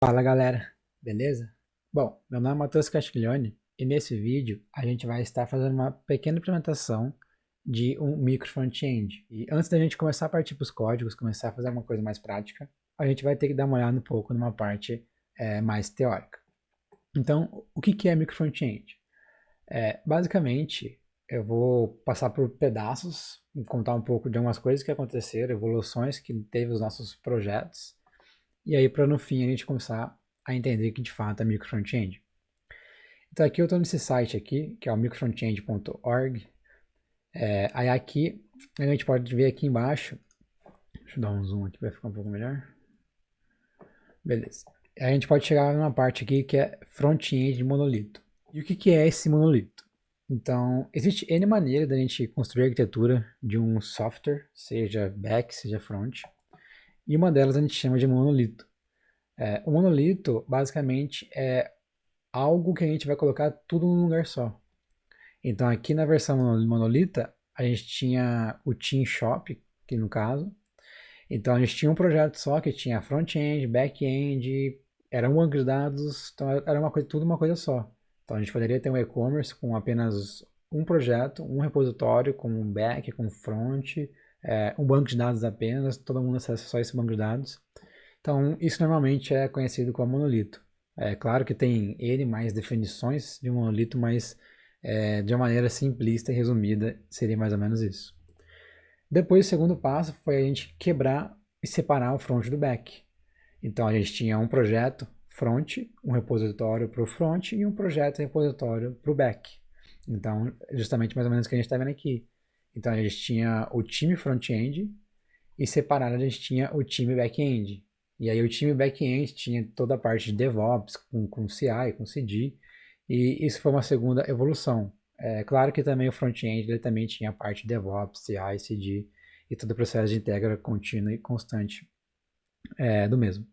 Fala galera, beleza? Bom, meu nome é Matheus Castiglione e nesse vídeo a gente vai estar fazendo uma pequena implementação de um micro front-end. E antes da gente começar a partir para os códigos, começar a fazer uma coisa mais prática, a gente vai ter que dar uma olhada um pouco numa parte mais teórica. Então, o que é micro front-end? Basicamente, eu vou passar por pedaços, contar um pouco de algumas coisas que aconteceram, evoluções que teve os nossos projetos, e aí para no fim a gente começar a entender que de fato é micro front-end. Então aqui eu estou nesse site aqui, que é o microfrontend.org. Aí aqui a gente pode ver aqui embaixo, deixa eu dar um zoom aqui para ficar um pouco melhor. Beleza. Aí a gente pode chegar numa parte aqui que é front-end de monolito. E o que é esse monolito? Então, existe N maneiras da gente construir a arquitetura de um software, seja back, seja front, e uma delas a gente chama de monolito. O monolito, basicamente, é algo que a gente vai colocar tudo num lugar só. Então aqui na versão monolita, a gente tinha o Team Shop, que no caso. Então a gente tinha um projeto só que tinha front-end, back-end, era um banco de dados, então era uma coisa, tudo uma coisa só. Então a gente poderia ter um e-commerce com apenas um projeto, um repositório com um back, com front, um banco de dados apenas, todo mundo acessa só esse banco de dados. Então isso normalmente é conhecido como monolito. É claro que tem N mais definições de um monolito, mas de uma maneira simplista e resumida, seria mais ou menos isso. Depois, o segundo passo foi a gente quebrar e separar o front do back. Então, a gente tinha um projeto front, um repositório para o front e um projeto repositório para o back. Então, justamente mais ou menos o que a gente está vendo aqui. Então, a gente tinha o time front-end e separado a gente tinha o time back-end. E aí o time back-end tinha toda a parte de DevOps, com CI, com CD, e isso foi uma segunda evolução. É claro que também o front-end ele também tinha a parte de DevOps, CI, CD, e todo o processo de integra contínua e constante do mesmo.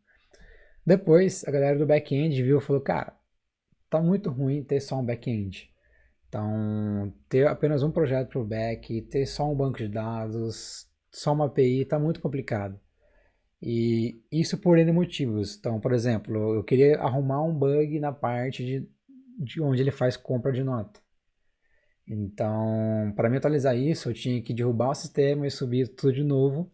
Depois, a galera do back-end viu e falou, cara, tá muito ruim ter só um back-end. Então, ter apenas um projeto para o back, ter só um banco de dados, só uma API, está muito complicado. E isso por N motivos. Então, por exemplo, eu queria arrumar um bug na parte de onde ele faz compra de nota. Então, para me atualizar isso, eu tinha que derrubar o sistema e subir tudo de novo,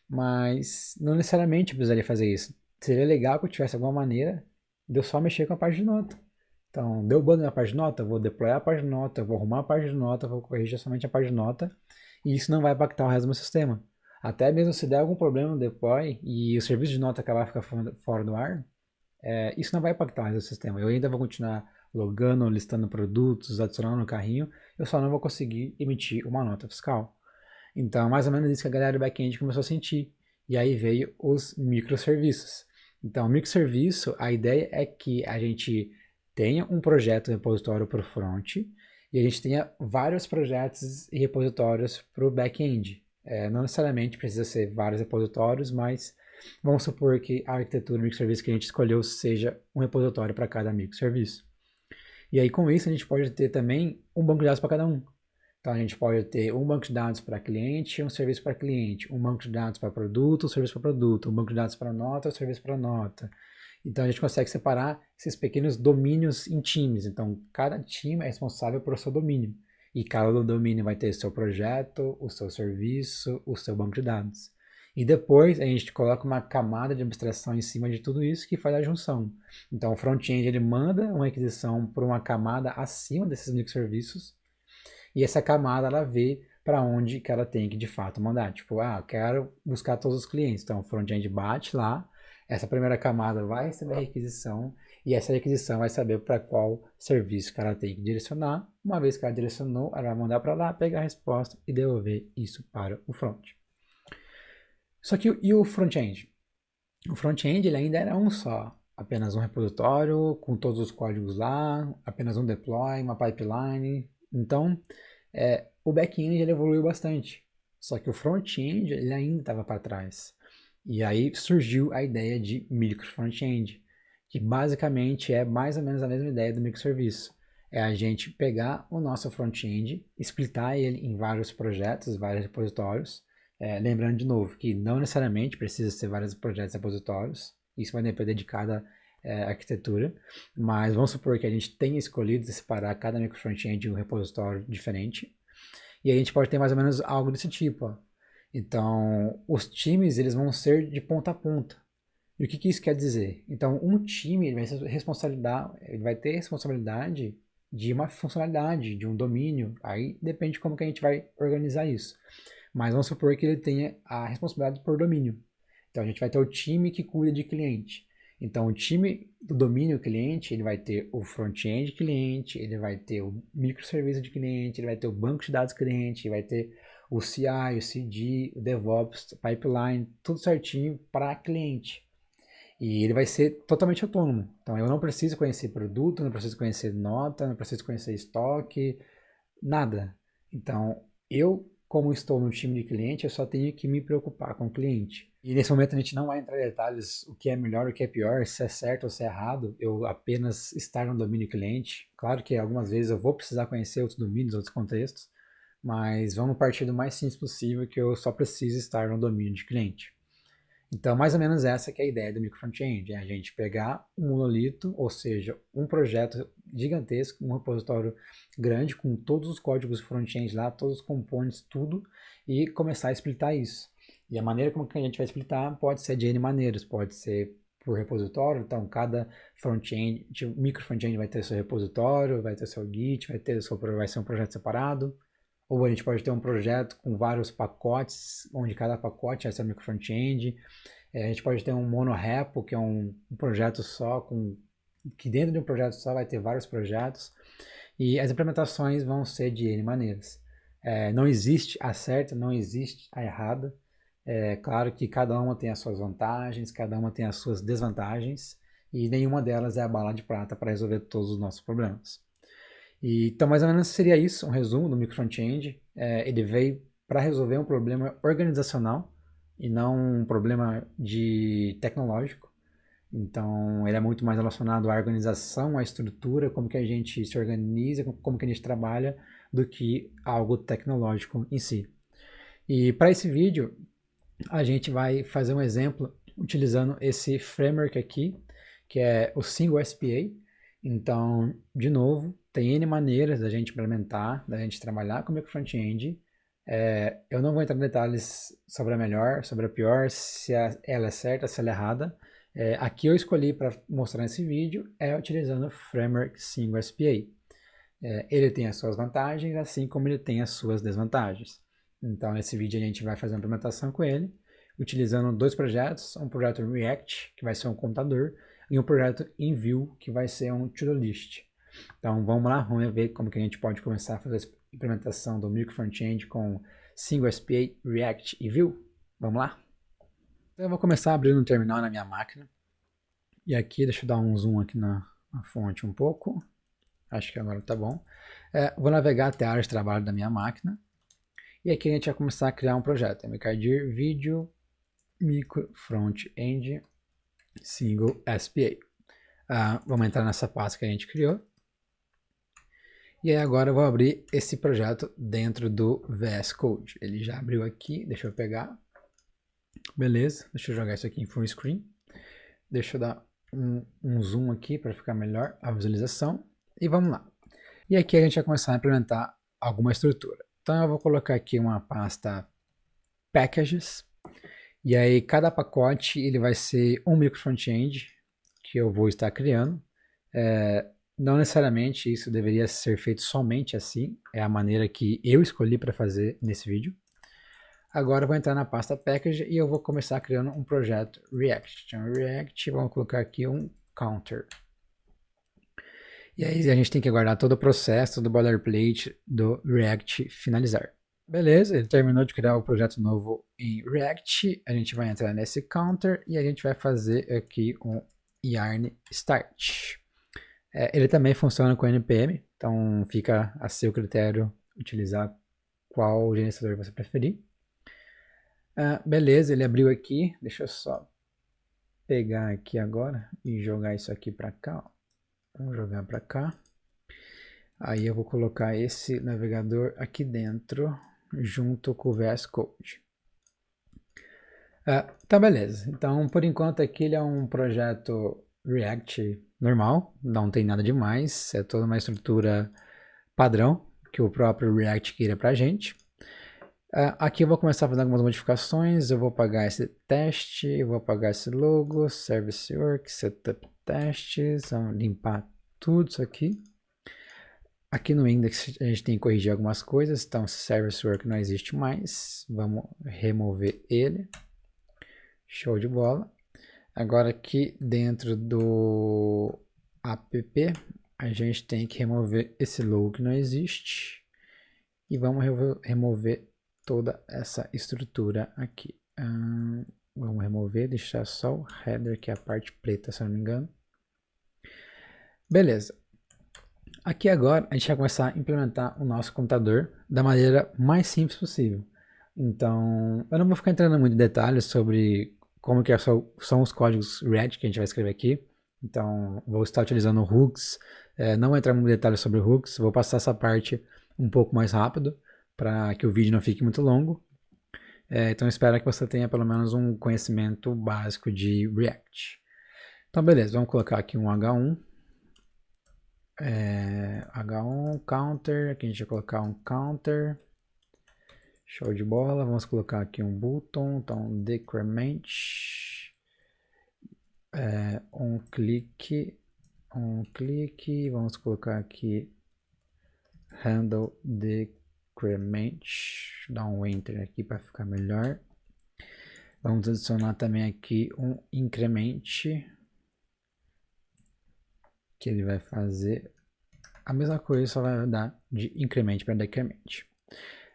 mas não necessariamente eu precisaria fazer isso. Seria legal que eu tivesse alguma maneira de eu só mexer com a parte de nota. Então, deu bug na parte de nota, eu vou deployar a parte de nota, eu vou arrumar a parte de nota, eu vou corrigir somente a parte de nota, e isso não vai impactar o resto do meu sistema. Até mesmo se der algum problema no deploy e o serviço de nota acabar ficando fora do ar, isso não vai impactar o resto do sistema. Eu ainda vou continuar logando, listando produtos, adicionando no carrinho, eu só não vou conseguir emitir uma nota fiscal. Então, mais ou menos isso que a galera do back-end começou a sentir. E aí veio os microserviços. Então, microserviço, a ideia é que a gente tenha um projeto repositório para o front e a gente tenha vários projetos e repositórios para o back-end. Não necessariamente precisa ser vários repositórios, mas vamos supor que a arquitetura microserviço que a gente escolheu seja um repositório para cada microserviço. E aí, com isso, a gente pode ter também um banco de dados para cada um. Então, a gente pode ter um banco de dados para cliente, um serviço para cliente, um banco de dados para produto, um serviço para produto, um banco de dados para nota, um serviço para nota. Então, a gente consegue separar esses pequenos domínios em times. Então, cada time é responsável por seu domínio. E cada domínio vai ter o seu projeto, o seu serviço, o seu banco de dados. E depois a gente coloca uma camada de abstração em cima de tudo isso que faz a junção. Então, o front-end ele manda uma requisição por uma camada acima desses microserviços e essa camada ela vê para onde que ela tem que de fato mandar. Tipo, eu quero buscar todos os clientes. Então, o front-end bate lá, essa primeira camada vai receber a requisição e essa requisição vai saber para qual serviço que ela tem que direcionar. Uma vez que ela direcionou, ela vai mandar para lá, pegar a resposta e devolver isso para o front. Só que e o front-end? O front-end ele ainda era um só, apenas um repositório com todos os códigos lá, apenas um deploy, uma pipeline. Então, o back-end ele evoluiu bastante, só que o front-end ele ainda estava para trás. E aí surgiu a ideia de micro front-end, que basicamente é mais ou menos a mesma ideia do microserviço. É a gente pegar o nosso front-end, splitar ele em vários projetos, vários repositórios. Lembrando de novo que não necessariamente precisa ser vários projetos e repositórios. Isso vai depender de cada arquitetura, mas vamos supor que a gente tenha escolhido separar cada micro front-end em um repositório diferente, e a gente pode ter mais ou menos algo desse tipo, ó. Então, os times eles vão ser de ponta a ponta. E o que isso quer dizer? Então, um time ele vai ter responsabilidade de uma funcionalidade, de um domínio. Aí depende de como que a gente vai organizar isso. Mas vamos supor que ele tenha a responsabilidade por domínio. Então, a gente vai ter o time que cuida de cliente. Então, o time do domínio cliente, ele vai ter o front-end cliente, ele vai ter o microserviço de cliente, ele vai ter o banco de dados cliente, ele vai ter o CI, o CD, o DevOps, pipeline, tudo certinho para cliente. E ele vai ser totalmente autônomo. Então eu não preciso conhecer produto, não preciso conhecer nota, não preciso conhecer estoque, nada. Então eu, como estou no time de cliente, eu só tenho que me preocupar com o cliente. E nesse momento a gente não vai entrar em detalhes o que é melhor, o que é pior, se é certo ou se é errado. Eu apenas estar no domínio cliente. Claro que algumas vezes eu vou precisar conhecer outros domínios, outros contextos, mas vamos partir do mais simples possível, que eu só preciso estar no domínio de cliente. Então, mais ou menos essa que é a ideia do micro front-end, é a gente pegar um monolito, ou seja, um projeto gigantesco, um repositório grande com todos os códigos front-end lá, todos os components, tudo, e começar a splitar isso. E a maneira como que a gente vai splitar pode ser de N maneiras, pode ser por repositório, então cada front-end, micro front-end vai ter seu repositório, vai ter seu Git, vai ser um projeto separado. Ou a gente pode ter um projeto com vários pacotes, onde cada pacote vai ser um micro front-end. A gente pode ter um monorepo, que é um projeto só, que dentro de um projeto só vai ter vários projetos. E as implementações vão ser de N maneiras. Não existe a certa, não existe a errada. É claro que cada uma tem as suas vantagens, cada uma tem as suas desvantagens, e nenhuma delas é a bala de prata para resolver todos os nossos problemas. Então, mais ou menos seria isso, um resumo do micro front-end. Ele veio para resolver um problema organizacional e não um problema tecnológico. Então, ele é muito mais relacionado à organização, à estrutura, como que a gente se organiza, como que a gente trabalha, do que algo tecnológico em si. E para esse vídeo, a gente vai fazer um exemplo utilizando esse framework aqui, que é o Single SPA. Então, de novo, tem N maneiras da gente implementar, da gente trabalhar com o micro front-end. Eu não vou entrar em detalhes sobre a melhor, sobre a pior, se ela é certa, se ela é errada. Aqui eu escolhi para mostrar nesse vídeo utilizando o framework Single SPA. Ele tem as suas vantagens, assim como ele tem as suas desvantagens. Então, nesse vídeo a gente vai fazer uma implementação com ele, utilizando dois projetos, um projeto React, que vai ser um contador, e um projeto em Vue, que vai ser um to-do list. Então, vamos lá, vamos ver como que a gente pode começar a fazer a implementação do micro front-end com Single SPA, React e Vue. Vamos lá? Então, eu vou começar abrindo um terminal na minha máquina. E aqui, deixa eu dar um zoom aqui na fonte um pouco. Acho que agora tá bom. Vou navegar até a área de trabalho da minha máquina. E aqui a gente vai começar a criar um projeto. mkdir video micro front-end single SPA. Vamos entrar nessa pasta que a gente criou. E aí agora eu vou abrir esse projeto dentro do VS Code. Ele já abriu aqui, deixa eu pegar. Beleza, deixa eu jogar isso aqui em full screen. Deixa eu dar um zoom aqui para ficar melhor a visualização. E vamos lá. E aqui a gente vai começar a implementar alguma estrutura. Então eu vou colocar aqui uma pasta packages. E aí cada pacote ele vai ser um micro front-end que eu vou estar criando. Não necessariamente isso deveria ser feito somente assim. É a maneira que eu escolhi para fazer nesse vídeo. Agora eu vou entrar na pasta package e eu vou começar criando um projeto React. Então React, vamos colocar aqui um counter. E aí a gente tem que aguardar todo o processo do boilerplate do React finalizar. Beleza, ele terminou de criar o projeto novo em React. A gente vai entrar nesse counter e a gente vai fazer aqui um yarn start. Ele também funciona com npm, então fica a seu critério utilizar qual gerenciador você preferir. Beleza, ele abriu aqui. Deixa eu só pegar aqui agora e jogar isso aqui para cá. Ó. Vamos jogar para cá. Aí eu vou colocar esse navegador aqui dentro, junto com o VS Code. Tá, beleza. Então, por enquanto aqui ele é um projeto React normal, não tem nada demais, é toda uma estrutura padrão que o próprio React cria pra gente. Aqui eu vou começar a fazer algumas modificações, eu vou apagar esse teste, eu vou apagar esse logo, service work, setup testes, vamos limpar tudo isso aqui. Aqui no index a gente tem que corrigir algumas coisas, então service work não existe mais, vamos remover ele, show de bola. Agora aqui dentro do app, a gente tem que remover esse logo que não existe e vamos remover toda essa estrutura aqui. Vamos remover, deixar só o header, que é a parte preta, se eu não me engano. Beleza. Aqui agora a gente vai começar a implementar o nosso computador da maneira mais simples possível. Então, eu não vou ficar entrando muito em detalhes sobre como que são os códigos React que a gente vai escrever aqui. Então, vou estar utilizando hooks, não vou entrar muito em detalhes sobre hooks, vou passar essa parte um pouco mais rápido, para que o vídeo não fique muito longo. Então, espero que você tenha pelo menos um conhecimento básico de React. Então, beleza, vamos colocar aqui um H1. H1, counter, aqui a gente vai colocar um counter. Show de bola, vamos colocar aqui um button, então decrement, um clique, vamos colocar aqui handle decrement, dar um enter aqui para ficar melhor. Vamos adicionar também aqui um increment, que ele vai fazer a mesma coisa, só vai dar de increment para decrement.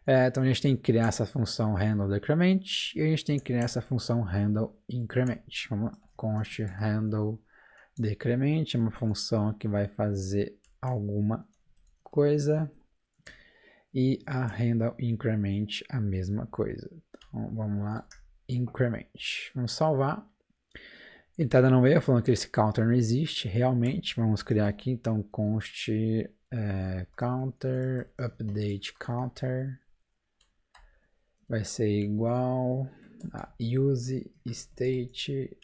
Então a gente tem que criar essa função handle decrement e a gente tem que criar essa função handle increment. Vamos lá, const handle decrement é uma função que vai fazer alguma coisa e a handle increment a mesma coisa. Então vamos lá, increment. Vamos salvar. Ele está dando um erro falando que esse counter não existe realmente. Vamos criar aqui então const counter update counter. Vai ser igual a use state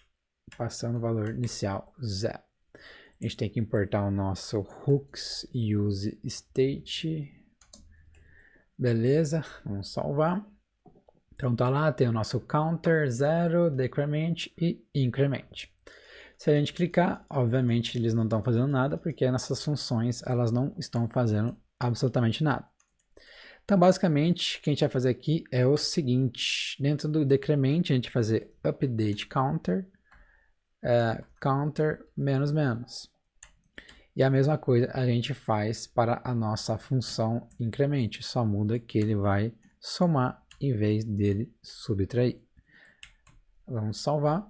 passando o valor inicial 0. A gente tem que importar o nosso hooks use state. Beleza, vamos salvar. Então tá lá, tem o nosso counter 0, decrement e increment. Se a gente clicar, obviamente eles não estão fazendo nada, porque nessas funções elas não estão fazendo absolutamente nada. Então, basicamente, o que a gente vai fazer aqui é o seguinte. Dentro do decrement, a gente vai fazer update counter, counter menos menos. E a mesma coisa a gente faz para a nossa função increment. Só muda que ele vai somar em vez dele subtrair. Vamos salvar.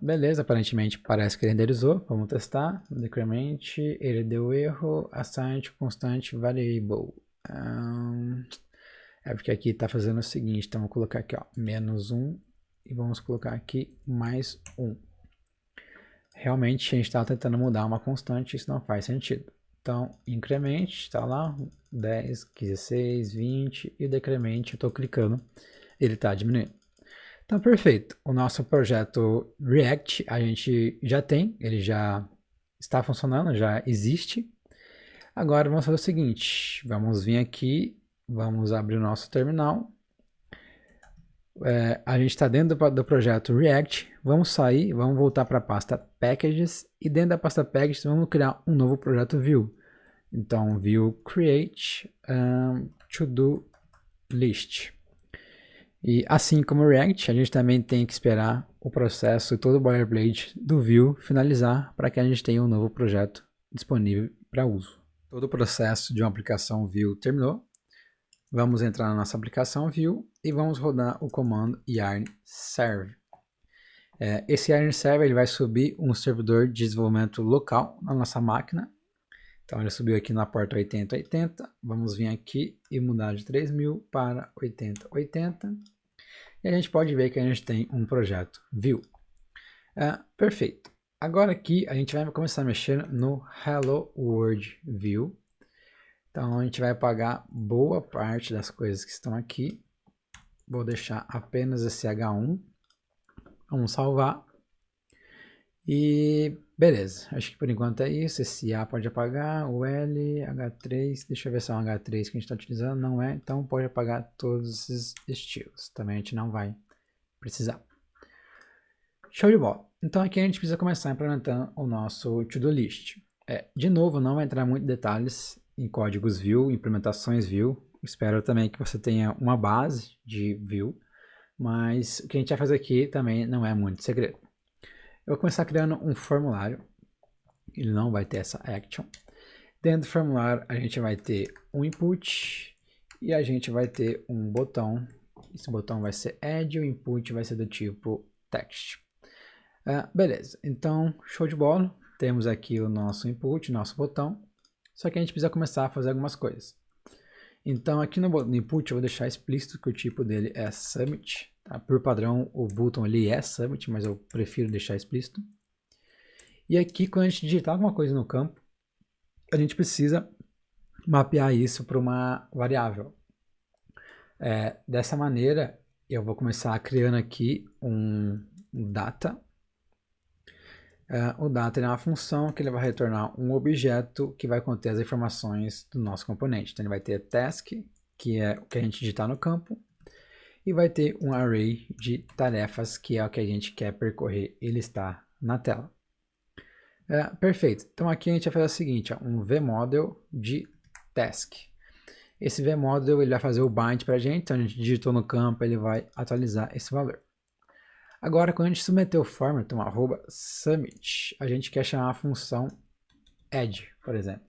Beleza, aparentemente parece que renderizou. Vamos testar. Decrement, ele deu erro. Assign constante variable. Porque aqui está fazendo o seguinte. Então vou colocar aqui, ó, menos 1 e vamos colocar aqui mais 1. Realmente a gente está tentando mudar uma constante, isso não faz sentido. Então, increment, está lá, 10, 16, 20 e decrement, eu estou clicando, ele está diminuindo. Então, perfeito. O nosso projeto React, a gente já tem, ele já está funcionando, já existe. Agora vamos fazer o seguinte, vamos vir aqui, vamos abrir o nosso terminal. A gente está dentro do projeto React, vamos sair, vamos voltar para a pasta Packages e dentro da pasta Packages vamos criar um novo projeto Vue. Então, Vue Create To-Do List. E assim como o React, a gente também tem que esperar o processo e todo o boilerplate do Vue finalizar para que a gente tenha um novo projeto disponível para uso. Todo o processo de uma aplicação Vue terminou. Vamos entrar na nossa aplicação Vue e vamos rodar o comando yarn serve. Esse yarn serve ele vai subir um servidor de desenvolvimento local na nossa máquina. Então ele subiu aqui na porta 8080. Vamos vir aqui e mudar de 3000 para 8080. E a gente pode ver que a gente tem um projeto Vue. Perfeito. Agora aqui a gente vai começar a mexer no Hello World Vue. Então a gente vai apagar boa parte das coisas que estão aqui. Vou deixar apenas esse H1. Vamos salvar. E beleza, acho que por enquanto é isso. Esse A pode apagar, o L, H3, deixa eu ver se é um H3 que a gente está utilizando, não é, então pode apagar todos esses estilos, também a gente não vai precisar. Show de bola. Então aqui a gente precisa começar implementando o nosso to-do list. De novo, não vai entrar muito detalhes em códigos Vue, implementações Vue. Espero também que você tenha uma base de Vue, mas o que a gente vai fazer aqui também não é muito segredo. Eu vou começar criando um formulário. Ele não vai ter essa action. Dentro do formulário a gente vai ter um input e a gente vai ter um botão. Esse botão vai ser add e o input vai ser do tipo text. Beleza, então show de bola. Temos aqui o nosso input, nosso botão. Só que a gente precisa começar a fazer algumas coisas. Então aqui no input eu vou deixar explícito que o tipo dele é submit. Tá? Por padrão o button ali é submit, mas eu prefiro deixar explícito. E aqui quando a gente digitar alguma coisa no campo, a gente precisa mapear isso para uma variável. Dessa maneira eu vou começar criando aqui um data. O data é uma função que ele vai retornar um objeto que vai conter as informações do nosso componente. Então ele vai ter task, que é o que a gente digitar no campo, e vai ter um array de tarefas, que é o que a gente quer percorrer e listar na tela. Perfeito. Então aqui a gente vai fazer o seguinte, um vmodel de task. Esse vmodel ele vai fazer o bind para a gente, então a gente digitou no campo, ele vai atualizar esse valor. Agora, quando a gente submeter o form, então @submit, a gente quer chamar a função add, por exemplo.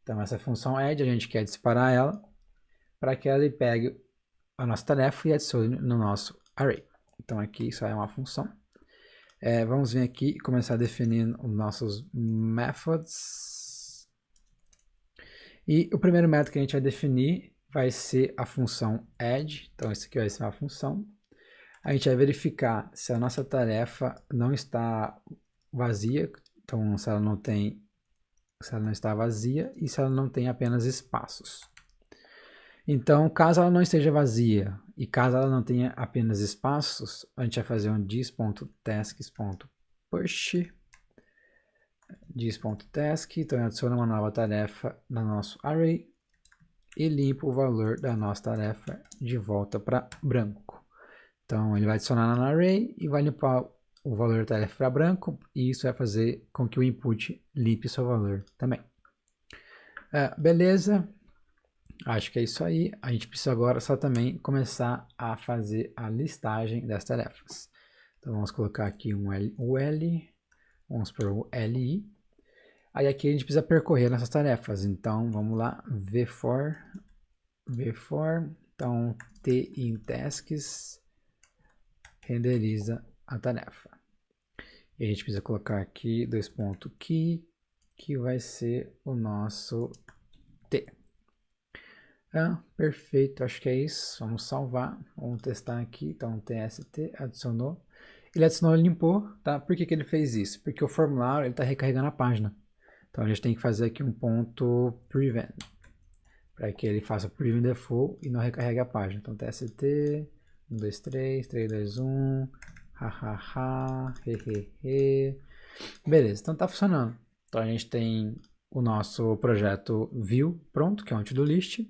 Então, essa função add, a gente quer disparar ela para que ela pegue a nossa tarefa e adicione no nosso array. Então, aqui isso é uma função. Vamos vir aqui e começar definindo os nossos methods. E o primeiro método que a gente vai definir vai ser a função add. Então, esse aqui vai ser uma função. A gente vai verificar se a nossa tarefa não está vazia, então se ela não está vazia e se ela não tem apenas espaços. Então, caso ela não esteja vazia e caso ela não tenha apenas espaços, a gente vai fazer um dis.tasks.push dis.task, então adiciona uma nova tarefa no nosso array e limpa o valor da nossa tarefa de volta para branco. Então, ele vai adicionar no array e vai limpar o valor da tarefa para branco, e isso vai fazer com que o input limpe seu valor também. Beleza, acho que é isso aí. A gente precisa agora só também começar a fazer a listagem das tarefas. Então, vamos colocar aqui um L, vamos para o LI. Aí aqui a gente precisa percorrer nossas tarefas, então vamos lá, v-for, então t in tasks, renderiza a tarefa. E a gente precisa colocar aqui key, que vai ser o nosso T. Perfeito, acho que é isso. Vamos salvar, vamos testar aqui. Então, tst adicionou. Ele adicionou e limpou, tá? Por que ele fez isso? Porque o formulário está recarregando a página. Então, a gente tem que fazer aqui um ponto prevent, para que ele faça prevent default e não recarregue a página. Então, tst 1, 2, 3, 3, 2, 1, hahaha, hehehe. Beleza, então tá funcionando. Então a gente tem o nosso projeto Vue pronto, que é um to-do list.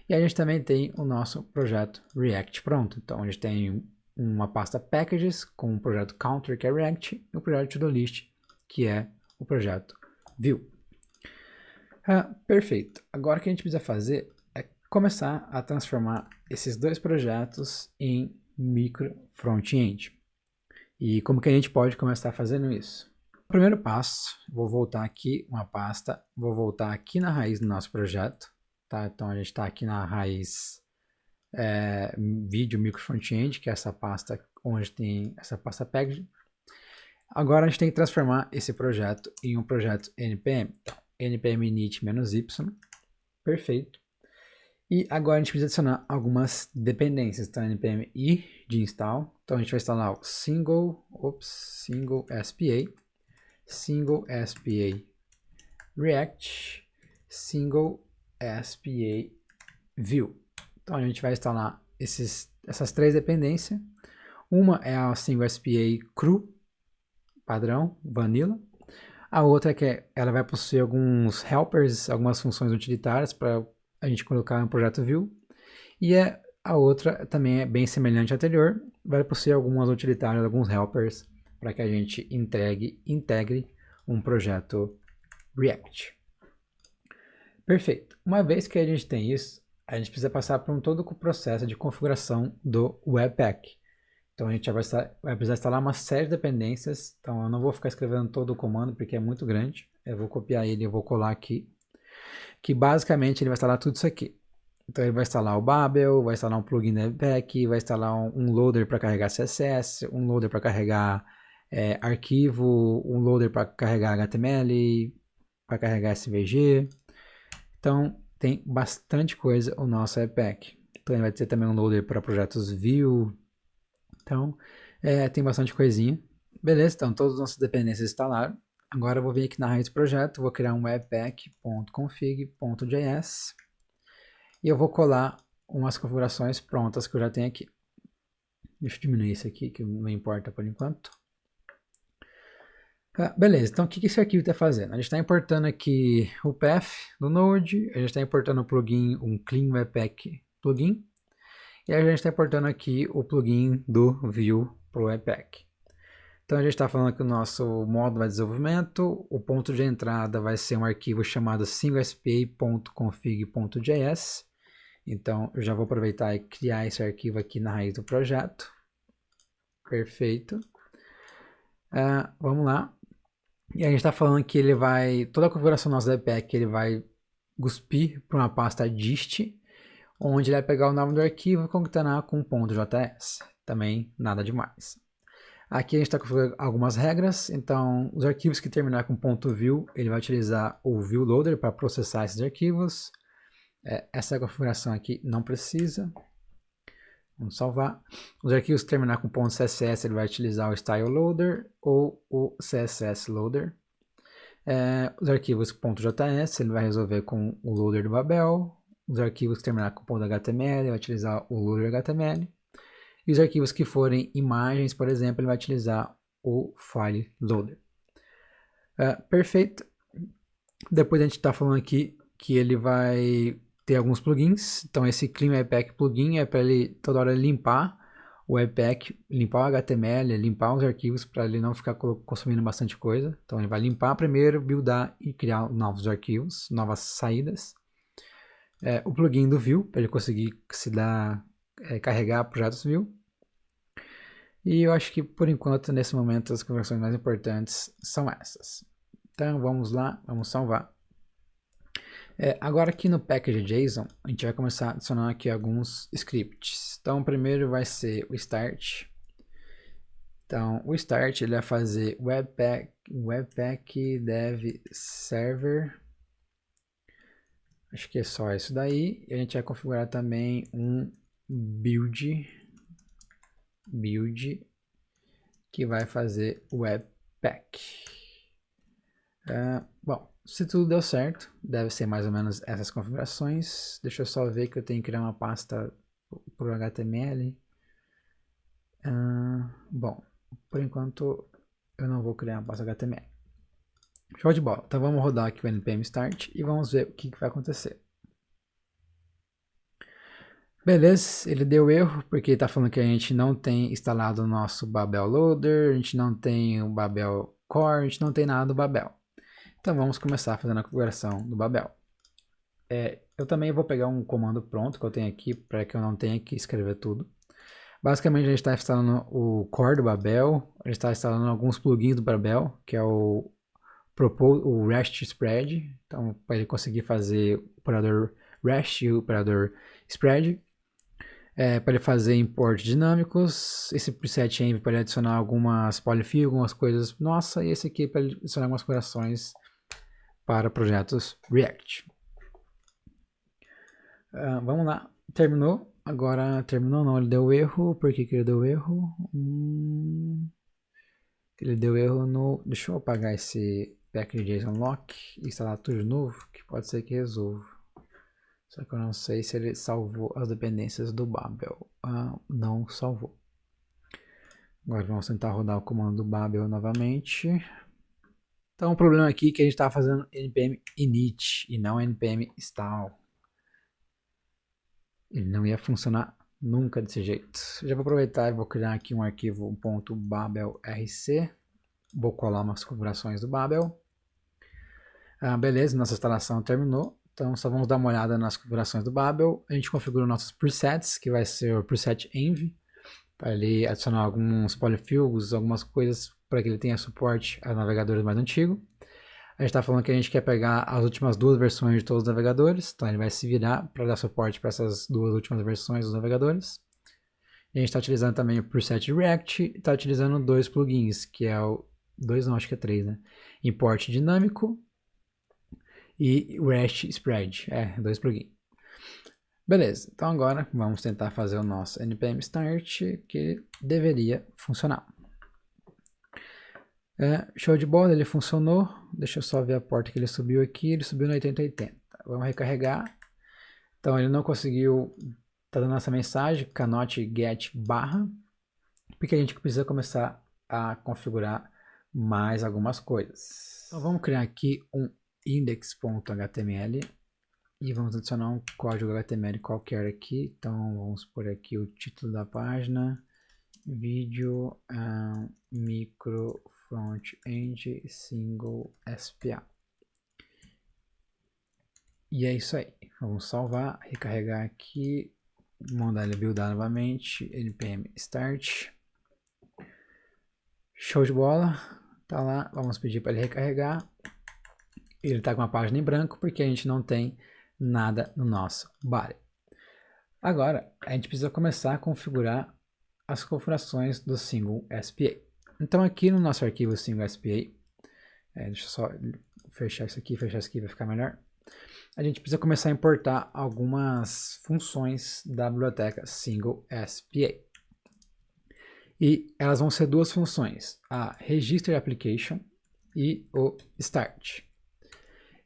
E a gente também tem o nosso projeto React pronto. Então a gente tem uma pasta Packages com o projeto Counter, que é React, e o projeto to-do list, que é o projeto Vue. Perfeito. Agora o que a gente precisa fazer é começar a transformar esses dois projetos em micro front-end. E como que a gente pode começar fazendo isso? O primeiro passo, vou voltar aqui uma pasta, vou voltar aqui na raiz do nosso projeto, tá? Então a gente está aqui na raiz vídeo micro front-end, que é essa pasta onde tem essa pasta package. Agora a gente tem que transformar esse projeto em um projeto npm. Então, npm init-y, perfeito. E agora a gente precisa adicionar algumas dependências. Então, npm i de install. Então, a gente vai instalar o single spa react, single spa view. Então, a gente vai instalar essas três dependências. Uma é a single spa cru, padrão, vanilla. A outra é que ela vai possuir alguns helpers, algumas funções utilitárias para a gente colocar no projeto view. E a outra também é bem semelhante à anterior, vai possuir algumas utilitárias, alguns helpers, para que a gente integre um projeto React. Perfeito. Uma vez que a gente tem isso, a gente precisa passar por todo o processo de configuração do Webpack. Então a gente já vai precisar instalar uma série de dependências. Então eu não vou ficar escrevendo todo o comando porque é muito grande. Eu vou copiar ele e vou colar aqui. Que basicamente ele vai instalar tudo isso aqui. Então ele vai instalar o Babel, vai instalar um plugin da Webpack, vai instalar um loader para carregar CSS, um loader para carregar arquivo, um loader para carregar HTML, para carregar SVG. Então tem bastante coisa o nosso Webpack. Então ele vai ter também um loader para projetos Vue. Então tem bastante coisinha. Beleza, então todas as nossas dependências instalaram. Agora eu vou vir aqui na raiz do projeto, vou criar um webpack.config.js e eu vou colar umas configurações prontas que eu já tenho aqui. Deixa eu diminuir isso aqui, que não importa por enquanto. Beleza, então o que esse arquivo está fazendo? A gente está importando aqui o path do Node, a gente está importando o plugin, um clean webpack plugin, e a gente está importando aqui o plugin do Vue para o Webpack. Então a gente está falando que o nosso módulo é desenvolvimento, o ponto de entrada vai ser um arquivo chamado singlespa.config.js. Então eu já vou aproveitar e criar esse arquivo aqui na raiz do projeto. Perfeito. Vamos lá. E a gente está falando que ele vai, toda a configuração do nosso Webpack, ele vai cuspir para uma pasta dist, onde ele vai pegar o nome do arquivo e concatenar com .js. Também nada demais. Aqui a gente está configurando algumas regras, então os arquivos que terminar com .vue, ele vai utilizar o Vue Loader para processar esses arquivos. Essa configuração aqui não precisa. Vamos salvar. Os arquivos que terminar com .css, ele vai utilizar o Style Loader ou o CSS Loader. Os arquivos .js, ele vai resolver com o Loader do Babel. Os arquivos que terminar com .html, ele vai utilizar o Loader HTML. E os arquivos que forem imagens, por exemplo, ele vai utilizar o File Loader. Perfeito. Depois a gente está falando aqui que ele vai ter alguns plugins. Então esse Clean Webpack plugin é para ele toda hora limpar o Webpack, limpar o HTML, limpar os arquivos para ele não ficar consumindo bastante coisa. Então ele vai limpar primeiro, buildar e criar novos arquivos, novas saídas. O plugin do Vue, para ele conseguir carregar projetos Vue. E eu acho que por enquanto, nesse momento, as configurações mais importantes são essas. Então vamos lá, vamos salvar. Agora aqui no package.json, a gente vai começar a adicionar aqui alguns scripts. Então primeiro vai ser o start. Então o start ele vai fazer webpack dev server. Acho que é só isso daí. E a gente vai configurar também um build que vai fazer webpack. Bom, se tudo deu certo, deve ser mais ou menos essas configurações. Deixa eu só ver que eu tenho que criar uma pasta para o HTML. Bom, por enquanto eu não vou criar uma pasta HTML. Show de bola. Então vamos rodar aqui o npm start e vamos ver o que vai acontecer. Beleza, ele deu erro porque está falando que a gente não tem instalado o nosso Babel Loader, a gente não tem o Babel Core, a gente não tem nada do Babel. Então vamos começar fazendo a configuração do Babel. Eu também vou pegar um comando pronto que eu tenho aqui para que eu não tenha que escrever tudo. Basicamente a gente está instalando o core do Babel, a gente está instalando alguns plugins do Babel, que é o REST Spread, então para ele conseguir fazer o operador REST e o operador Spread. Para ele fazer import dinâmicos, esse preset env para ele adicionar algumas polyfill, algumas coisas nossa, e esse aqui para ele adicionar algumas configurações para projetos React. Vamos lá, terminou. Agora terminou não, ele deu erro. Por que ele deu erro? Ele deu erro no... Deixa eu apagar esse package.json lock e instalar tudo de novo, que pode ser que resolva. Só que eu não sei se ele salvou as dependências do Babel. Não salvou. Agora vamos tentar rodar o comando do Babel novamente. Então o problema aqui é que a gente estava fazendo npm init e não npm install. Ele não ia funcionar nunca desse jeito. Já vou aproveitar e vou criar aqui um arquivo .babelrc. Vou colar umas configurações do Babel. Beleza, nossa instalação terminou. Então só vamos dar uma olhada nas configurações do Babel. A gente configurou nossos presets, que vai ser o preset env, para ele adicionar alguns polyfills, algumas coisas para que ele tenha suporte a navegadores mais antigos. A gente está falando que a gente quer pegar as últimas duas versões de todos os navegadores, então ele vai se virar para dar suporte para essas duas últimas versões dos navegadores. E a gente está utilizando também o preset React e está utilizando dois plugins, que é o... dois não, acho que é três, né? Import dinâmico e REST Spread, dois plugins. Beleza, então agora vamos tentar fazer o nosso npm start, que deveria funcionar. Show de bola, ele funcionou. Deixa eu só ver a porta que ele subiu aqui. Ele subiu no 8080. Vamos recarregar. Então ele não conseguiu. Tá dando essa mensagem, cannot get barra, porque a gente precisa começar a configurar mais algumas coisas. Então vamos criar aqui um index.html e vamos adicionar um código HTML qualquer aqui. Então vamos pôr aqui o título da página, vídeo micro front-end single SPA. E é isso aí. Vamos salvar, recarregar aqui, mandar ele buildar novamente, npm start. Show de bola. Tá lá, vamos pedir para ele recarregar. Ele está com a página em branco porque a gente não tem nada no nosso body. Agora, a gente precisa começar a configurar as configurações do single SPA. Então aqui no nosso arquivo single SPA, deixa eu só fechar isso aqui vai ficar melhor. A gente precisa começar a importar algumas funções da biblioteca single SPA. E elas vão ser duas funções, a register application e o start.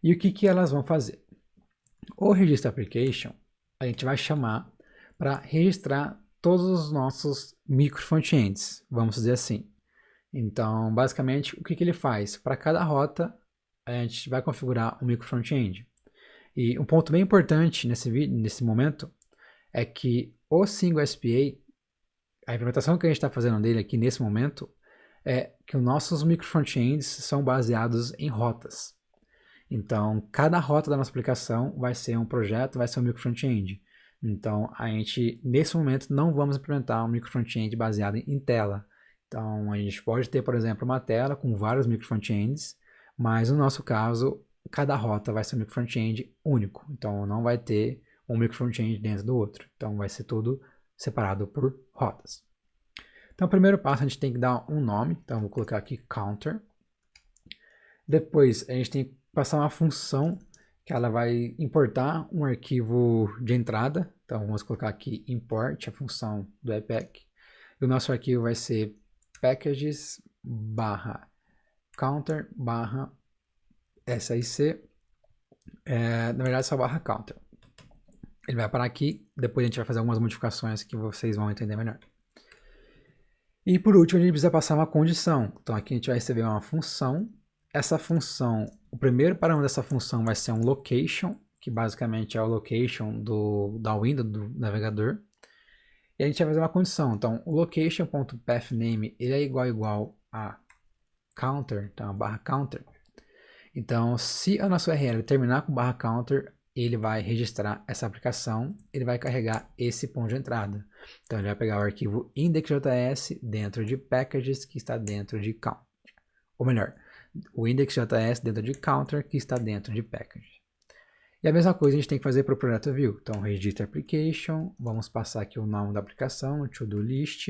E o que elas vão fazer? O register application a gente vai chamar para registrar todos os nossos micro frontends, vamos dizer assim. Então, basicamente, o que ele faz? Para cada rota, a gente vai configurar um micro front-end. E um ponto bem importante nesse momento é que o single SPA, a implementação que a gente está fazendo dele aqui nesse momento, é que os nossos micro front-ends são baseados em rotas. Então, cada rota da nossa aplicação vai ser um projeto, vai ser um micro front-end. Então, a gente, nesse momento, não vamos implementar um micro front-end baseado em tela. Então, a gente pode ter, por exemplo, uma tela com vários micro front-ends, mas no nosso caso, cada rota vai ser um micro front-end único. Então, não vai ter um micro front-end dentro do outro. Então, vai ser tudo separado por rotas. Então, o primeiro passo, a gente tem que dar um nome. Então, vou colocar aqui counter. Depois, a gente tem que passar uma função que ela vai importar um arquivo de entrada. Então, vamos colocar aqui import, a função do webpack. E o nosso arquivo vai ser packages barra counter barra sic, na verdade só barra counter. Ele vai parar aqui, depois a gente vai fazer algumas modificações que vocês vão entender melhor. E por último a gente precisa passar uma condição. Então aqui a gente vai receber uma função. Essa função, o primeiro parâmetro dessa função vai ser um location, que basicamente é o location da window do navegador. E a gente vai fazer uma condição. Então, o location.pathname ele é igual a counter, então a barra counter. Então, se a nossa URL terminar com barra counter, ele vai registrar essa aplicação, ele vai carregar esse ponto de entrada. Então, ele vai pegar o arquivo index.js dentro de packages que está dentro de counter. Ou melhor, o index.js dentro de counter que está dentro de package. E a mesma coisa a gente tem que fazer para o projeto view. Então, register application, vamos passar aqui o nome da aplicação, no to-do list.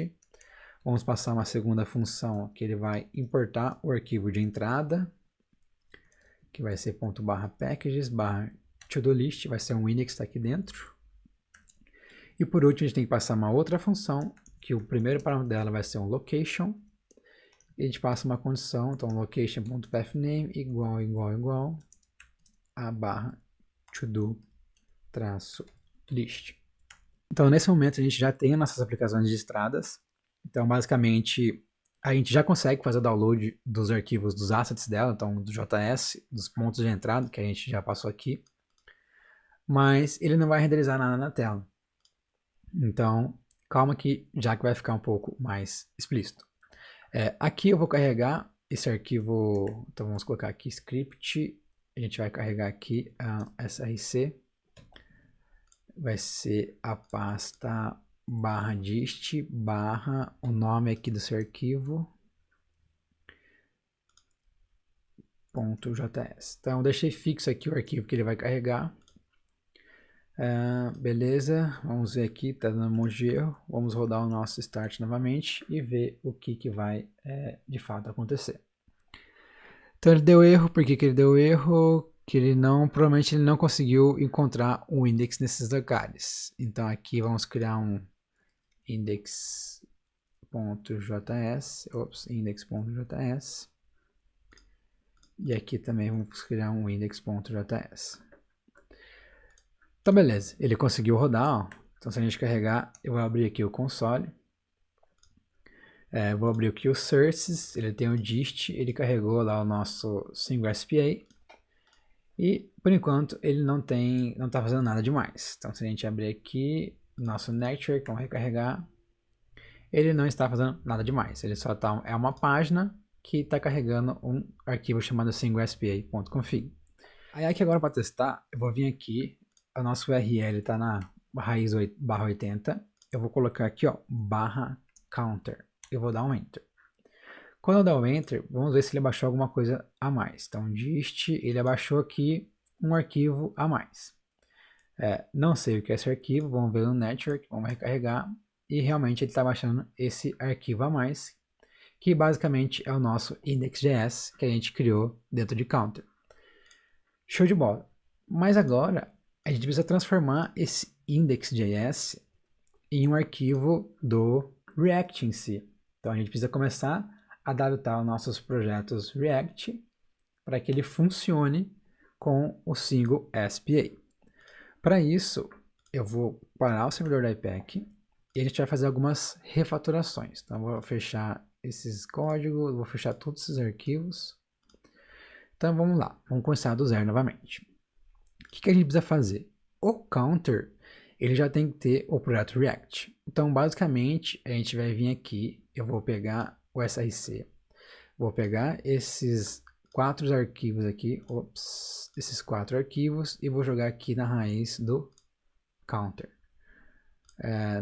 Vamos passar uma segunda função que ele vai importar o arquivo de entrada, que vai ser ./packages /to-do list, vai ser um index que está aqui dentro. E por último, a gente tem que passar uma outra função, que o primeiro parâmetro dela vai ser um location. E a gente passa uma condição, então location.pathname igual a barra to-do-list. Então, nesse momento, a gente já tem nossas aplicações registradas. Então, basicamente, a gente já consegue fazer o download dos arquivos dos assets dela, então do JS, dos pontos de entrada, que a gente já passou aqui, mas ele não vai renderizar nada na tela. Então, calma que já que vai ficar um pouco mais explícito. Aqui eu vou carregar esse arquivo, então vamos colocar aqui script, a gente vai carregar aqui a src, vai ser a pasta /dist / o nome aqui do seu arquivo .js. Então eu deixei fixo aqui o arquivo que ele vai carregar. Beleza, vamos ver aqui, tá dando um monte de erro. Vamos rodar o nosso start novamente e ver o que vai de fato acontecer. Então ele deu erro, por que ele deu erro? Que ele não, provavelmente ele não conseguiu encontrar um index nesses lugares. Então aqui vamos criar um index.js, index.js, e aqui também vamos criar um index.js. Então beleza, ele conseguiu rodar, ó. Então se a gente carregar, eu vou abrir aqui o console, vou abrir aqui o sources, ele tem o dist, ele carregou lá o nosso single SPA, e por enquanto ele não está fazendo nada demais. Então se a gente abrir aqui nosso network, vamos recarregar, ele não está fazendo nada demais, ele só é uma página que está carregando um arquivo chamado singlespa.config. Aí aqui agora para testar, eu vou vir aqui, o nosso URL está na raiz /80, eu vou colocar aqui ó, /counter, eu vou dar um enter. Quando eu der um enter, vamos ver se ele abaixou alguma coisa a mais. Então dist, ele abaixou aqui um arquivo a mais. Não sei o que é esse arquivo, vamos ver no network, vamos recarregar, e realmente ele está baixando esse arquivo a mais, que basicamente é o nosso index.js que a gente criou dentro de counter. Show de bola. Mas agora a gente precisa transformar esse index.js em um arquivo do React em si. Então a gente precisa começar a adaptar os nossos projetos React para que ele funcione com o single SPA. Para isso, eu vou parar o servidor da IPEC e a gente vai fazer algumas refatorações. Então, eu vou fechar esses códigos, vou fechar todos esses arquivos. Então, vamos lá, vamos começar do zero novamente. O que a gente precisa fazer? O counter, ele já tem que ter o projeto React. Então, basicamente, a gente vai vir aqui, eu vou pegar o src, vou pegar esses 4 arquivos aqui, esses 4 arquivos, e vou jogar aqui na raiz do counter.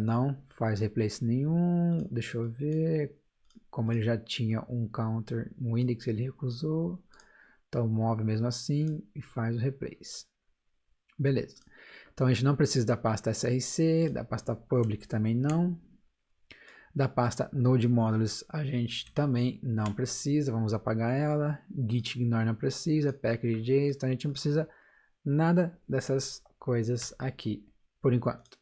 Não faz replace nenhum, deixa eu ver, como ele já tinha um counter, um index ele recusou, então move mesmo assim e faz o replace. Beleza, então a gente não precisa da pasta src, da pasta public também não, da pasta node modules a gente também não precisa, vamos apagar ela, git ignore não precisa, package.js, então a gente não precisa nada dessas coisas aqui por enquanto.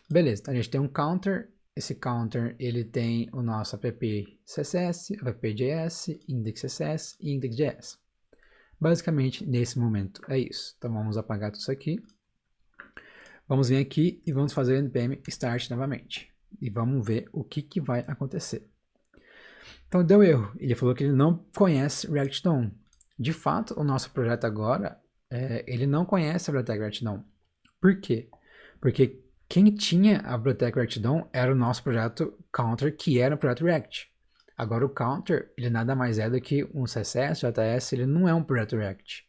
Beleza, então a gente tem um counter, esse counter ele tem o nosso app CSS, app.js, index.css e index.js. Basicamente nesse momento é isso. Então vamos apagar tudo isso aqui. Vamos vir aqui e vamos fazer o npm start novamente. E vamos ver o que vai acontecer. Então deu erro, ele falou que ele não conhece React DOM. De fato, o nosso projeto agora, ele não conhece a biblioteca React DOM. Por quê? Porque quem tinha a biblioteca React DOM era o nosso projeto Counter, que era um projeto React. Agora o Counter, ele nada mais é do que um CSS, JS, ele não é um projeto React.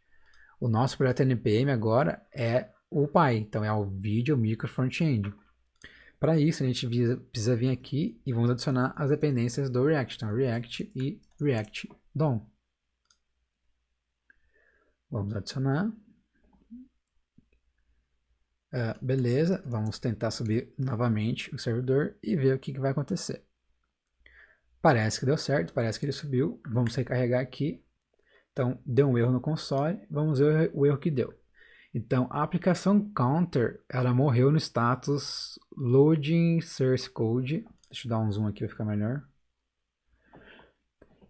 O nosso projeto NPM agora é o PY, então é o Video Micro Frontend. Para isso, a gente precisa vir aqui e vamos adicionar as dependências do React. Então, React e React DOM. Vamos adicionar. Beleza, vamos tentar subir novamente o servidor e ver o que vai acontecer. Parece que deu certo, parece que ele subiu. Vamos recarregar aqui. Então, deu um erro no console. Vamos ver o erro que deu. Então, a aplicação Counter, ela morreu no status Loading Source Code. Deixa eu dar um zoom aqui para ficar melhor.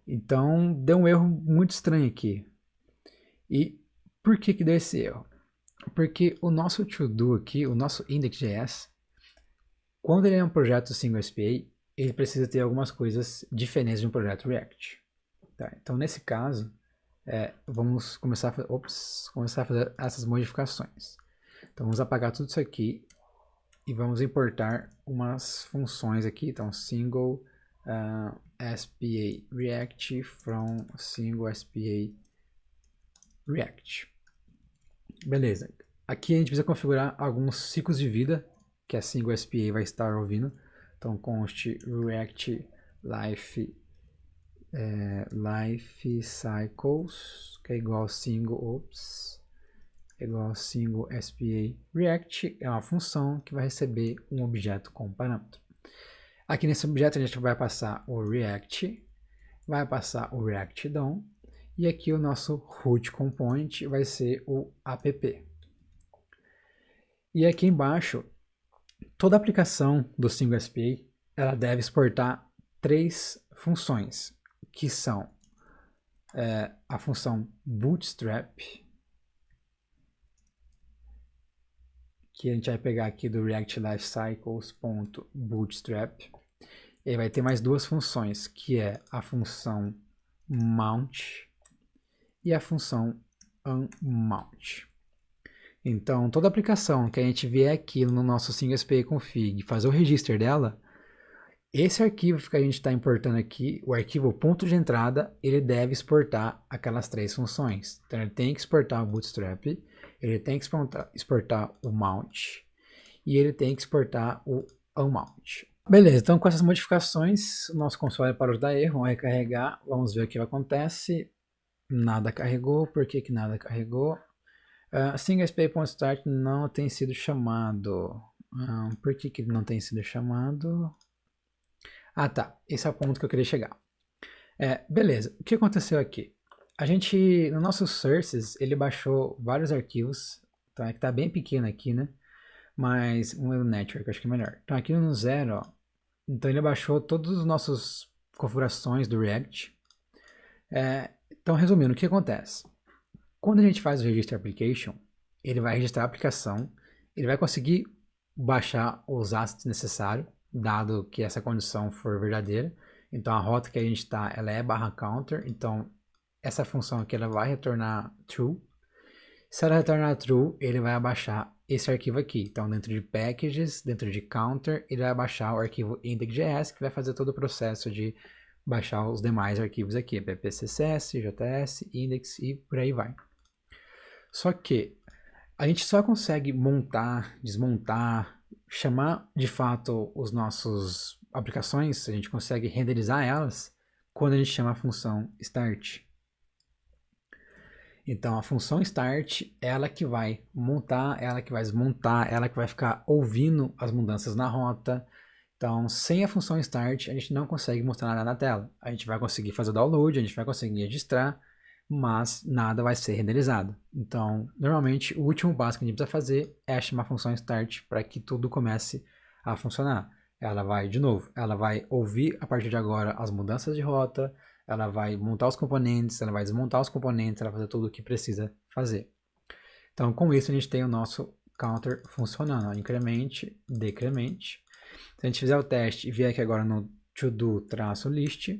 Então, deu um erro muito estranho aqui. E por que deu esse erro? Porque o nosso to-do aqui, o nosso index.js, quando ele é um projeto single SPA, ele precisa ter algumas coisas diferentes de um projeto React. Tá? Então, nesse caso, vamos começar começar a fazer essas modificações. Então, vamos apagar tudo isso aqui e vamos importar umas funções aqui. Então, single SPA React from single SPA React. Beleza. Aqui a gente precisa configurar alguns ciclos de vida que a single SPA vai estar ouvindo. Então, const React life cycles, que é igual single SPA React, é uma função que vai receber um objeto com parâmetro. Aqui nesse objeto a gente vai passar o React, vai passar o React DOM, e aqui o nosso root component vai ser o app. E aqui embaixo, toda aplicação do single SPA, ela deve exportar 3 funções, que são a função bootstrap, que a gente vai pegar aqui do React Lifecycles.bootstrap. Ele vai ter mais 2 funções, que é a função mount e a função unmount. Então, toda aplicação que a gente vier aqui no nosso single SPA config fazer o register dela, esse arquivo que a gente está importando aqui, o arquivo ponto de entrada, ele deve exportar aquelas 3 funções. Então, ele tem que exportar o bootstrap, ele tem que exportar o mount e ele tem que exportar o unmount. Beleza, então com essas modificações, o nosso console parou de dar erro, vamos recarregar, vamos ver o que acontece. Nada carregou, por que nada carregou? Single SPA.start não tem sido chamado. Por que ele não tem sido chamado? Ah tá, esse é o ponto que eu queria chegar. Beleza, o que aconteceu aqui? A gente, no nosso sources, ele baixou vários arquivos, então é que tá bem pequeno aqui, né? Mas o network, acho que é melhor. Então aqui no 0, ó, então ele baixou todas as nossas configurações do React. Então resumindo, o que acontece? Quando a gente faz o register application, ele vai registrar a aplicação, ele vai conseguir baixar os assets necessários, dado que essa condição for verdadeira. Então a rota que a gente está, ela é /counter, então essa função aqui ela vai retornar true. Se ela retornar true, ele vai abaixar esse arquivo aqui. Então dentro de packages, dentro de counter, ele vai abaixar o arquivo index.js, que vai fazer todo o processo de baixar os demais arquivos aqui, ppcss, js, index e por aí vai. Só que a gente só consegue montar, desmontar, chamar de fato os nossos aplicações, a gente consegue renderizar elas quando a gente chama a função start. Então a função start, ela que vai montar, ela que vai desmontar, ela que vai ficar ouvindo as mudanças na rota. Então sem a função start a gente não consegue mostrar nada na tela. A gente vai conseguir fazer o download, a gente vai conseguir registrar, mas nada vai ser renderizado. Então normalmente o último passo que a gente precisa fazer é chamar a função start para que tudo comece a funcionar. Ela vai, de novo, ela vai ouvir a partir de agora as mudanças de rota, ela vai montar os componentes, ela vai desmontar os componentes, ela vai fazer tudo o que precisa fazer. Então, com isso, a gente tem o nosso counter funcionando, ó, incremente, decremente. Se a gente fizer o teste e vier aqui agora no to-do-list,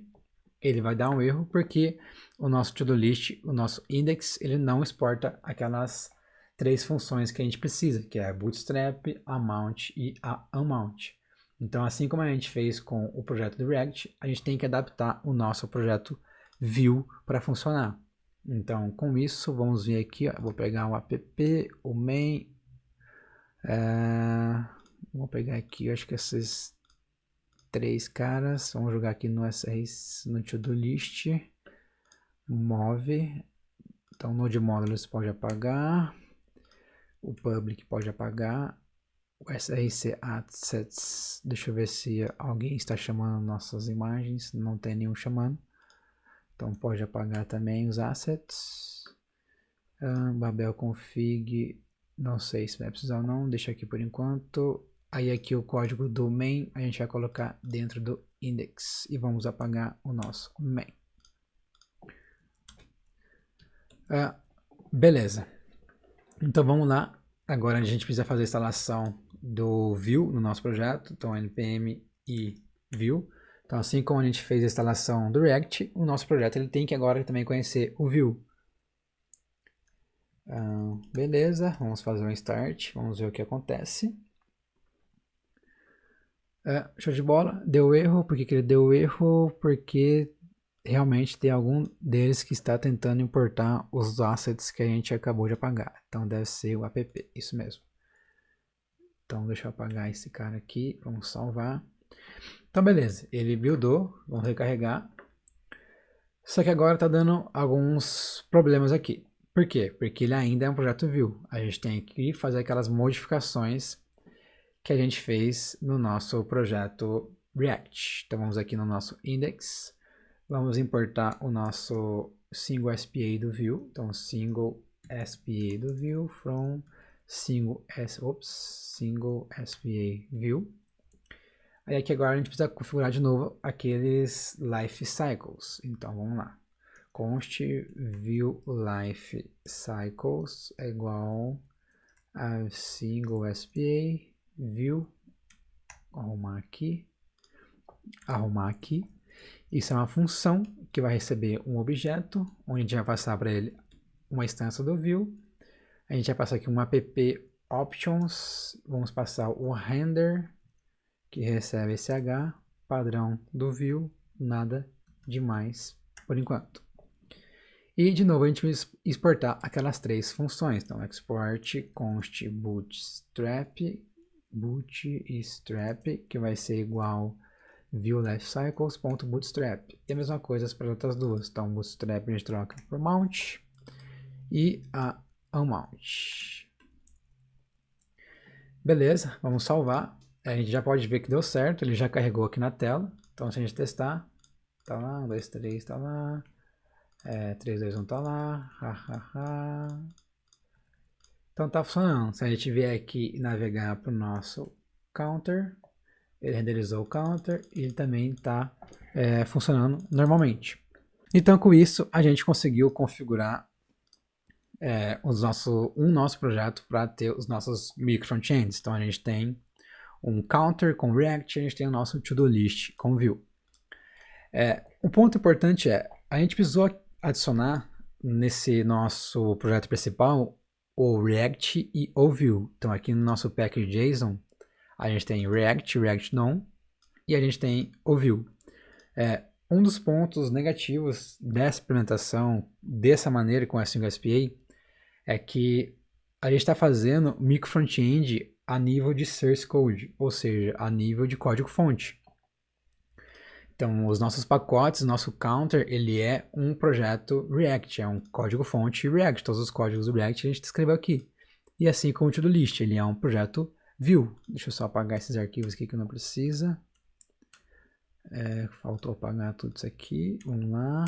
ele vai dar um erro, porque o nosso to-do list, o nosso index, ele não exporta aquelas 3 funções que a gente precisa, que é a bootstrap, a mount e a unmount. Então, assim como a gente fez com o projeto do React, a gente tem que adaptar o nosso projeto Vue para funcionar. Então, com isso, vamos vir aqui, ó, vou pegar o app, o main, vou pegar aqui, acho que esses 3 caras, vamos jogar aqui no SRC, no to-do list, move, então o node modules pode apagar, o public pode apagar, o SRC assets, deixa eu ver se alguém está chamando nossas imagens, não tem nenhum chamando, então pode apagar também os assets. Babel config, não sei se vai precisar ou não, deixa aqui por enquanto. Aí aqui o código do main a gente vai colocar dentro do index e vamos apagar o nosso main. Beleza, então vamos lá. Agora a gente precisa fazer a instalação do Vue no nosso projeto, então npm i Vue. Então, assim como a gente fez a instalação do React, o nosso projeto ele tem que agora também conhecer o Vue. Beleza, vamos fazer um start, vamos ver o que acontece. Show de bola, deu erro. Por que que ele deu erro? Porque realmente tem algum deles que está tentando importar os assets que a gente acabou de apagar. Então deve ser o app, isso mesmo. Então deixa eu apagar esse cara aqui, vamos salvar. Então beleza, ele buildou, vamos recarregar. Só que agora está dando alguns problemas aqui. Por quê? Porque ele ainda é um projeto Vue. A gente tem que fazer aquelas modificações que a gente fez no nosso projeto React. Então vamos aqui no nosso index, vamos importar o nosso single SPA do Vue. Então single SPA do Vue from single SPA Vue. Aí aqui agora a gente precisa configurar de novo aqueles life cycles. Então vamos lá. Const view life cycles é igual a single SPA view. Arrumar aqui. Isso é uma função que vai receber um objeto, onde a gente vai passar para ele uma instância do view. A gente vai passar aqui um app options, vamos passar o render, que recebe sh, padrão do view, nada demais por enquanto. E de novo a gente vai exportar aquelas três funções. Então export const bootstrap, que vai ser igual viewLifeCycles.bootstrap. E a mesma coisa para as outras duas. Então bootstrap a gente troca por mount e a unmount. Beleza, vamos salvar. A gente já pode ver que deu certo, ele já carregou aqui na tela. Então se a gente testar, tá lá, 1, 2, 3, tá lá. 3, 2, 1 tá lá. Então tá funcionando. Se a gente vier aqui e navegar para o nosso counter, ele renderizou o counter e ele também está funcionando normalmente. Então com isso a gente conseguiu configurar nosso projeto para ter os nossos micro frontends. Então a gente tem um counter com React, a gente tem o nosso to-do list com Vue. Um ponto importante a gente precisou adicionar nesse nosso projeto principal o React e o Vue. Então aqui no nosso package.json a gente tem React, React None e a gente tem o Vue. Um dos pontos negativos dessa implementação dessa maneira com a single SPA é que a gente está fazendo micro front-end a nível de source code, ou seja, a nível de código-fonte. Então, os nossos pacotes, nosso counter, ele é um projeto React, é um código-fonte React. Todos os códigos do React a gente escreveu aqui. E assim como o to-do list, ele é um projeto Vue. Deixa eu só apagar esses arquivos aqui que não precisa. Faltou apagar tudo isso aqui. Vamos lá.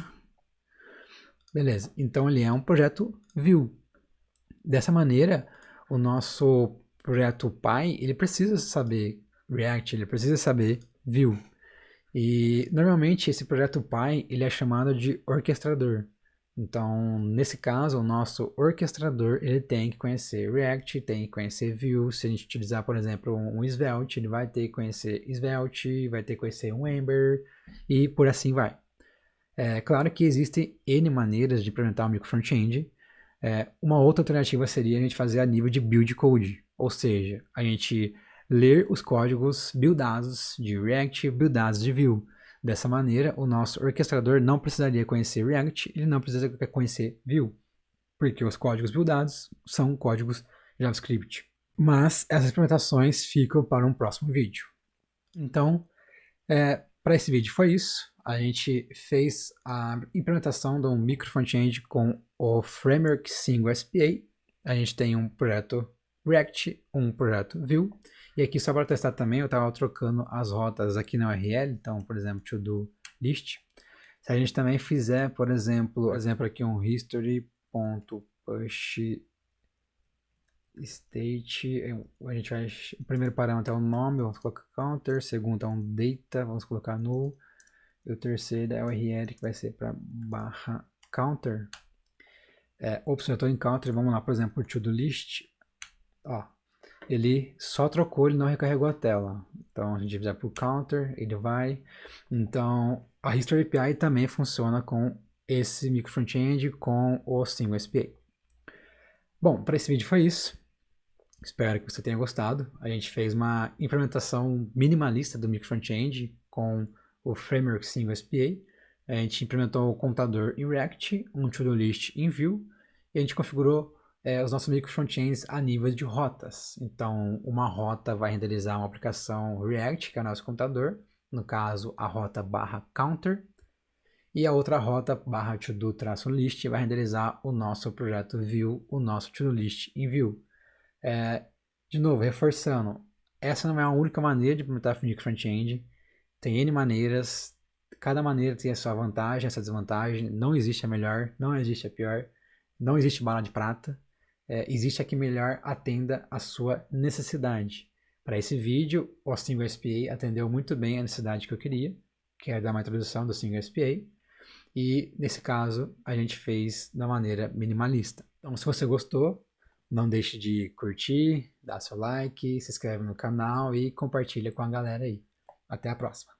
Beleza, então ele é um projeto Vue. Dessa maneira, o nosso projeto pai, ele precisa saber React, ele precisa saber Vue. E normalmente esse projeto pai ele é chamado de orquestrador. Então, nesse caso, o nosso orquestrador ele tem que conhecer React, tem que conhecer Vue. Se a gente utilizar, por exemplo, um Svelte, ele vai ter que conhecer Svelte, vai ter que conhecer um Ember e por assim vai. É claro que existem N maneiras de implementar um micro front-end. Uma outra alternativa seria a gente fazer a nível de build code, ou seja, a gente ler os códigos buildados de React, buildados de Vue. Dessa maneira, o nosso orquestrador não precisaria conhecer React, ele não precisa conhecer Vue, porque os códigos buildados são códigos JavaScript. Mas essas implementações ficam para um próximo vídeo. Então, para esse vídeo foi isso. A gente fez a implementação de um micro front-end com o framework Single SPA. A gente tem um projeto React, um projeto Vue. E aqui só para testar também, eu estava trocando as rotas aqui na URL. Então, por exemplo, to-do list. Se a gente também fizer, por exemplo aqui um history.push state, a gente vai, o primeiro parâmetro é o nome, vamos colocar counter, o segundo é um data, vamos colocar null, e o terceiro é o URL que vai ser para barra counter. Ops, eu estou em counter, vamos lá, por exemplo, to-do list, ó, ele só trocou, ele não recarregou a tela. Então, a gente fizer para o counter, ele vai. Então, a History API também funciona com esse micro front-end com o Single SPA. Bom, para esse vídeo foi isso. Espero que você tenha gostado. A gente fez uma implementação minimalista do micro front-end com o framework Single SPA. A gente implementou o computador em React, um to-do list em Vue, e a gente configurou os nossos micro frontends a nível de rotas. Então, uma rota vai renderizar uma aplicação React, que é o nosso computador, no caso, a rota /counter, e a outra rota /to-do-list vai renderizar o nosso projeto Vue, o nosso to-do list em Vue. De novo, reforçando, essa não é a única maneira de implementar micro front-end. Tem N maneiras, cada maneira tem a sua vantagem, essa desvantagem. Não existe a melhor, não existe a pior, não existe bala de prata. Existe a que melhor atenda a sua necessidade. Para esse vídeo, o Single SPA atendeu muito bem a necessidade que eu queria, que é dar uma introdução do Single SPA. E nesse caso, a gente fez da maneira minimalista. Então, se você gostou, não deixe de curtir, dar seu like, se inscreve no canal e compartilha com a galera aí. Até a próxima!